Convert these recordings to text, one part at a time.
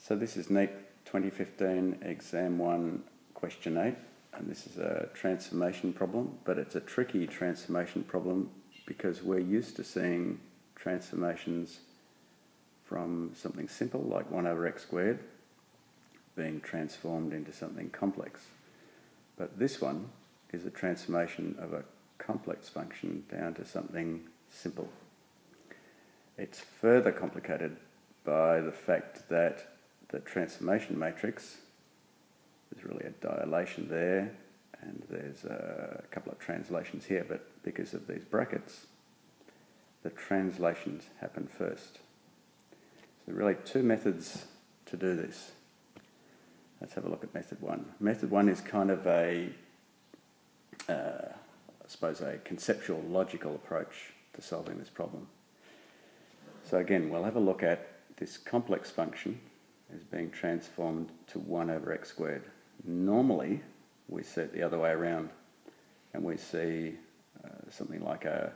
So this is NEAP 2015 Exam 1 Question 8, and this is a transformation problem, but it's a tricky transformation problem because we're used to seeing transformations from something simple like 1 over x squared being transformed into something complex. But this one is a transformation of a complex function down to something simple. It's further complicated by the fact that the transformation matrix, there's really a dilation there, and there's a couple of translations here, but because of these brackets, the translations happen first. So really two methods to do this. Let's have a look at method 1. Method 1 is kind of a, I suppose, a conceptual, logical approach to solving this problem. So again, we'll have a look at this complex function is being transformed to 1 over x squared. Normally, we see it the other way around, and we see something like a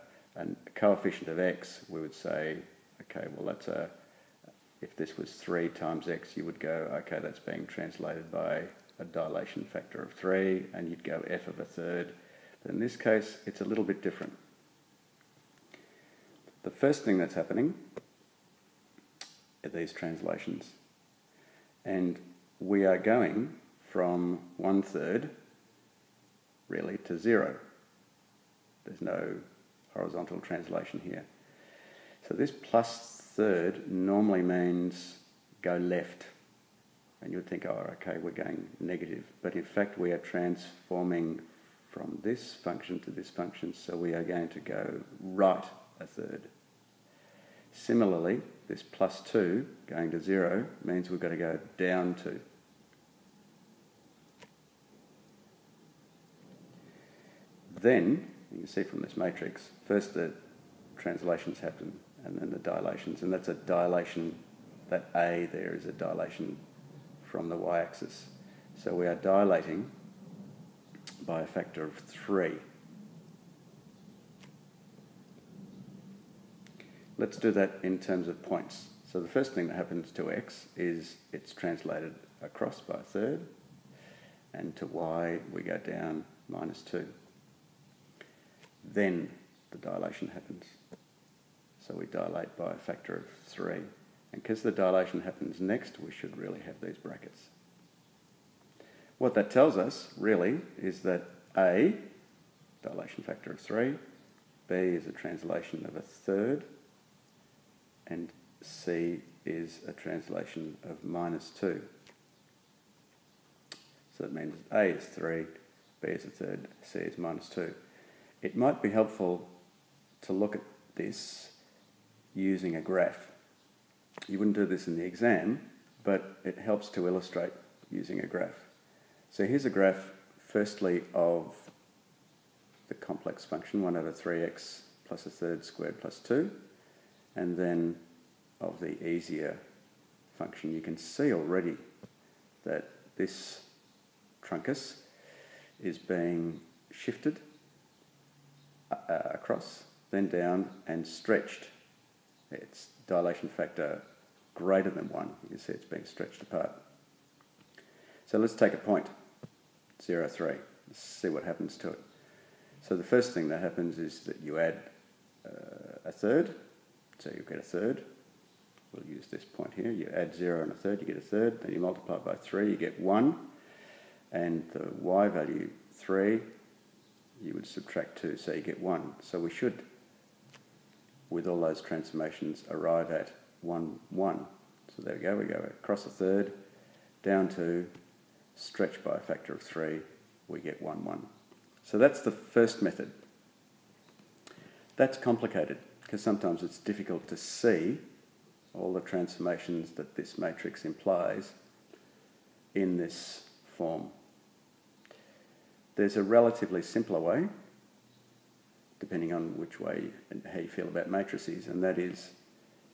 coefficient of x. We would say, okay, well that's if this was 3 times x, you would go, okay, that's being translated by a dilation factor of 3, and you'd go f of a third. But in this case, it's a little bit different. The first thing that's happening are these translations, and we are going from 1/3 really to 0. There's no horizontal translation here. So this plus third normally means go left, and you would think, oh, okay, we're going negative, but in fact we are transforming from this function to this function, so we are going to go right a third. Similarly, this plus 2 going to 0 means we've got to go down 2. Then, you can see from this matrix, first the translations happen and then the dilations, and that's a dilation, that A there is a dilation from the y-axis. So we are dilating by a factor of 3. Let's do that in terms of points. So the first thing that happens to x is it's translated across by a third, and to y we go down -2. Then the dilation happens. So we dilate by a factor of 3. And because the dilation happens next, we should really have these brackets. What that tells us, really, is that A, dilation factor of 3, B is a translation of a third, and C is a translation of -2. So that means A is 3, B is a third, C is -2. It might be helpful to look at this using a graph. You wouldn't do this in the exam, but it helps to illustrate using a graph. So here's a graph, firstly, of the complex function, 1 over 3x plus a third squared plus 2, and then of the easier function. You can see already that this truncus is being shifted across, then down, and stretched. Its dilation factor greater than 1. You can see it's being stretched apart. So let's take a point, 0, 3. Let's see what happens to it. So the first thing that happens is that you add a third, so you get a third. We'll use this point here. You add 0 and a third, you get a third. Then you multiply it by 3, you get 1. And the y value, 3, you would subtract 2, so you get 1. So we should, with all those transformations, arrive at 1, 1. So there we go across a third, down 2, stretch by a factor of 3, we get 1, 1. So that's the first method. That's complicated, because sometimes it's difficult to see all the transformations that this matrix implies in this form. There's a relatively simpler way, depending on which way and how you feel about matrices, and that is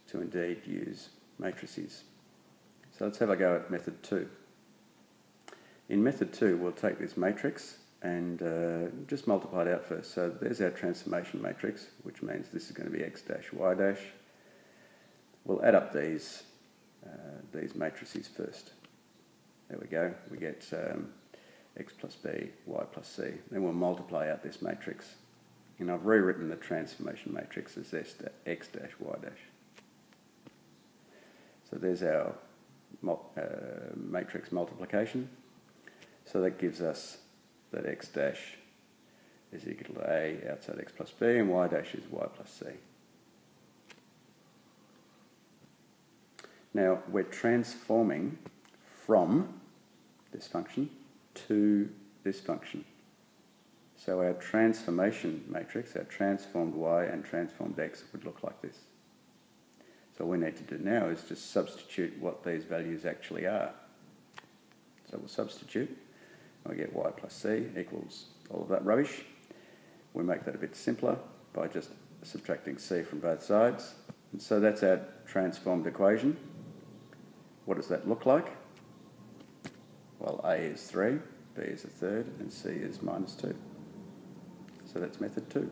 to indeed use matrices. So let's have a go at method 2. In method 2, we'll take this matrix and just multiply it out first. So there's our transformation matrix, which means this is going to be x dash y dash. We'll add up these these matrices first. There we go. We get x plus b, y plus c. Then we'll multiply out this matrix. And I've rewritten the transformation matrix as x dash y dash. So there's our matrix multiplication. So that gives us that x dash is equal to a outside x plus b, and y dash is y plus c. Now we're transforming from this function to this function. So our transformation matrix, our transformed y and transformed x, would look like this. So what we need to do now is just substitute what these values actually are. So we'll substitute, and we get y plus c equals all of that rubbish. We make that a bit simpler by just subtracting c from both sides. And so that's our transformed equation. What does that look like? Well, a is 3, b is a third, and c is minus 2. So that's method 2.